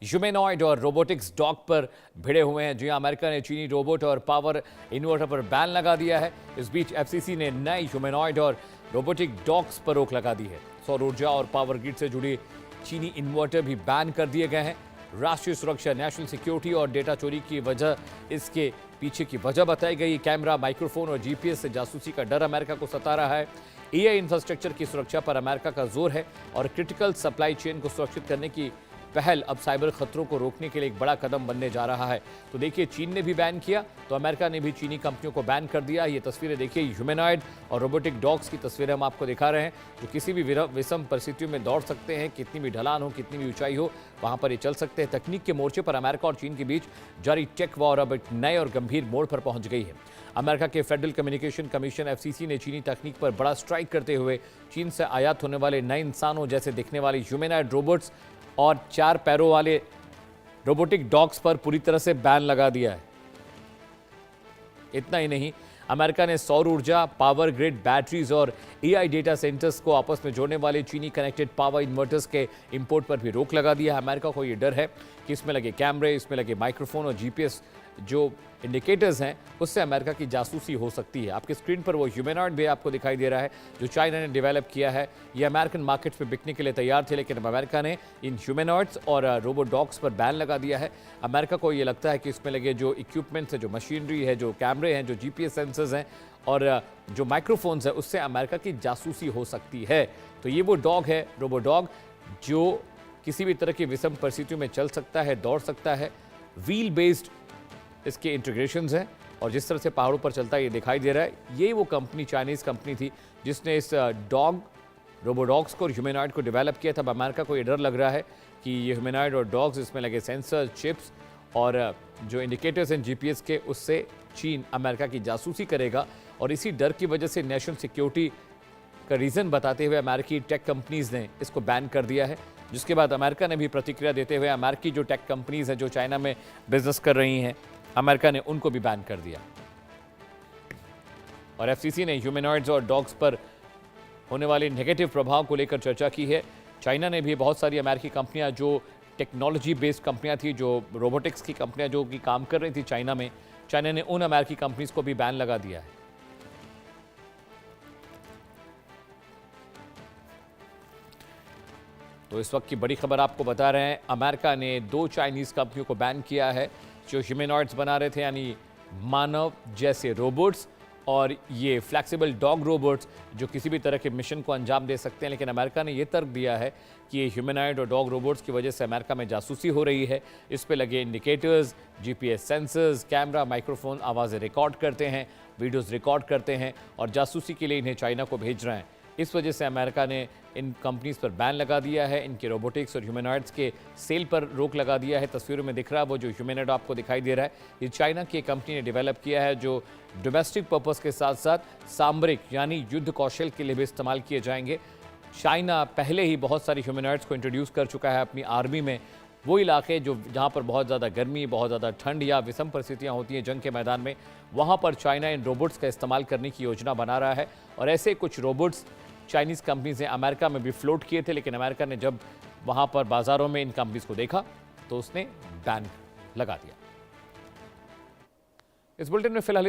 ह्यूमैनॉइड और robotics dog पर भिड़े हुए हैं। जी अमेरिका ने चीनी रोबोट और पावर इन्वर्टर पर बैन लगा दिया है। इस बीच एफसीसी ने नए ह्यूमैनॉइड और रोबोटिक डॉग्स पर रोक लगा दी है। सौर ऊर्जा और पावर ग्रिड से जुड़ी चीनी इन्वर्टर भी बैन कर दिए गए हैं। राष्ट्रीय सुरक्षा, नेशनल सिक्योरिटी और डेटा चोरी की वजह इसके पीछे की वजह बताई गई। कैमरा, माइक्रोफोन और जीपीएस से जासूसी का डर अमेरिका को सता रहा है। एआई इंफ्रास्ट्रक्चर की सुरक्षा पर अमेरिका का जोर है और क्रिटिकल सप्लाई चेन को सुरक्षित करने की पहल अब साइबर खतरों को रोकने के लिए एक बड़ा कदम बनने जा रहा है। तो देखिए, चीन ने भी बैन किया तो अमेरिका ने भी चीनी कंपनियों को बैन कर दिया। ये तस्वीरें देखिए, ह्यूमैनॉइड और रोबोटिक डॉग्स की तस्वीरें हम आपको दिखा रहे हैं, जो किसी भी विषम परिस्थितियों में दौड़ सकते हैं। कितनी भी ढलान हो, कितनी भी ऊंचाई हो, वहां पर ये चल सकते हैं। तकनीक के मोर्चे पर अमेरिका और चीन के बीच जारी टेक वॉर अब एक नए और गंभीर मोड़ पर पहुंच गई है। अमेरिका के फेडरल कम्युनिकेशन कमीशन एफसीसी ने चीनी तकनीक पर बड़ा स्ट्राइक करते हुए चीन से आयात होने वाले नए इंसानों जैसे दिखने वाले ह्यूमैनॉइड रोबोट्स और 4 पैरों वाले रोबोटिक डॉग्स पर पूरी तरह से बैन लगा दिया है। इतना ही नहीं, अमेरिका ने सौर ऊर्जा, पावर ग्रिड, बैटरीज और एआई डेटा सेंटर्स को आपस में जोड़ने वाले चीनी कनेक्टेड पावर इन्वर्टर्स के इंपोर्ट पर भी रोक लगा दिया है। अमेरिका को यह डर है कि इसमें लगे कैमरे, इसमें लगे माइक्रोफोन और जीपीएस जो इंडिकेटर्स हैं, उससे अमेरिका की जासूसी हो सकती है। आपकी स्क्रीन पर वो ह्यूमैनॉइड भी आपको दिखाई दे रहा है जो चाइना ने डेवलप किया है। ये अमेरिकन मार्केट में बिकने के लिए तैयार थे, लेकिन अब अमेरिका ने इन ह्यूमैनॉइड्स और रोबोट डॉग्स पर बैन लगा दिया है। अमेरिका को ये लगता है कि इसमें लगे जो इक्विपमेंट्स है, जो मशीनरी है, जो कैमरे हैं, जो जीपीएस सेंसर्स हैं और जो माइक्रोफोन्स है, उससे अमेरिका की जासूसी हो सकती है। तो ये वो डॉग है, रोबो डॉग, जो किसी भी तरह की विषम परिस्थितियों में चल सकता है, दौड़ सकता है। व्हील बेस्ड इसके इंटीग्रेशंस हैं और जिस तरह से पहाड़ों पर चलता है ये दिखाई दे रहा है। ये वो कंपनी, चाइनीज़ कंपनी थी जिसने इस डॉग, रोबोडॉग्स को और ह्यूमैनॉइड को डेवलप किया था। अब अमेरिका को ये डर लग रहा है कि ये ह्यूमैनॉइड और डॉग्स, इसमें लगे सेंसर, चिप्स और जो इंडिकेटर्स हैं जीपीएस के, उससे चीन अमेरिका की जासूसी करेगा। और इसी डर की वजह से नेशनल सिक्योरिटी का रीज़न बताते हुए अमेरिकी टेक कंपनीज़ ने इसको बैन कर दिया है। जिसके बाद अमेरिका ने भी प्रतिक्रिया देते हुए अमेरिकी जो टेक कंपनीज़ हैं जो चाइना में बिजनेस कर रही हैं, अमेरिका ने उनको भी बैन कर दिया। और एफसीसी ने ह्यूमैनॉइड्स और डॉग्स पर होने वाले नेगेटिव प्रभाव को लेकर चर्चा की है। चाइना ने भी बहुत सारी अमेरिकी कंपनियां जो टेक्नोलॉजी बेस्ड कंपनियां थी, जो रोबोटिक्स की कंपनियां जो कि काम कर रही थी चाइना में, चाइना ने उन अमेरिकी कंपनीज को भी बैन लगा दिया है। तो इस वक्त की बड़ी खबर आपको बता रहे हैं, अमेरिका ने 2 चाइनीज कंपनियों को बैन किया है जो ह्यूमैनॉइड्स बना रहे थे, यानी मानव जैसे रोबोट्स और ये फ्लेक्सिबल डॉग रोबोट्स जो किसी भी तरह के मिशन को अंजाम दे सकते हैं। लेकिन अमेरिका ने यह तर्क दिया है कि ये ह्यूमैनॉइड और डॉग रोबोट्स की वजह से अमेरिका में जासूसी हो रही है। इस पे लगे indicators, GPS sensors, camera, microphone आवाज़ें रिकॉर्ड करते हैं, वीडियोज़ रिकॉर्ड करते हैं और जासूसी के लिए इन्हें चाइना को भेज रहे हैं। इस वजह से अमेरिका ने इन कंपनीज पर बैन लगा दिया है। इनके रोबोटिक्स और ह्यूमैनॉइड्स के सेल पर रोक लगा दिया है। तस्वीरों में दिख रहा है वो जो ह्यूमैनॉइड आपको दिखाई दे रहा है, ये चाइना की कंपनी ने डेवलप किया है, जो डोमेस्टिक पर्पस के साथ साथ सामरिक यानी युद्ध कौशल के लिए भी इस्तेमाल किए जाएंगे। चाइना पहले ही बहुत सारी ह्यूमैनॉइड्स को इंट्रोड्यूस कर चुका है अपनी आर्मी में। वो इलाके जो जहाँ पर बहुत ज़्यादा गर्मी, बहुत ज़्यादा ठंड या विषम परिस्थितियाँ होती हैं जंग के मैदान में, वहाँ पर चाइना इन रोबोट्स का इस्तेमाल करने की योजना बना रहा है। और ऐसे कुछ रोबोट्स चाइनीज़ कंपनीज ने अमेरिका में भी फ्लोट किए थे, लेकिन अमेरिका ने जब वहाँ पर बाज़ारों में इन कंपनीज को देखा तो उसने बैन लगा दिया। इस बुलेटिन में फिलहाल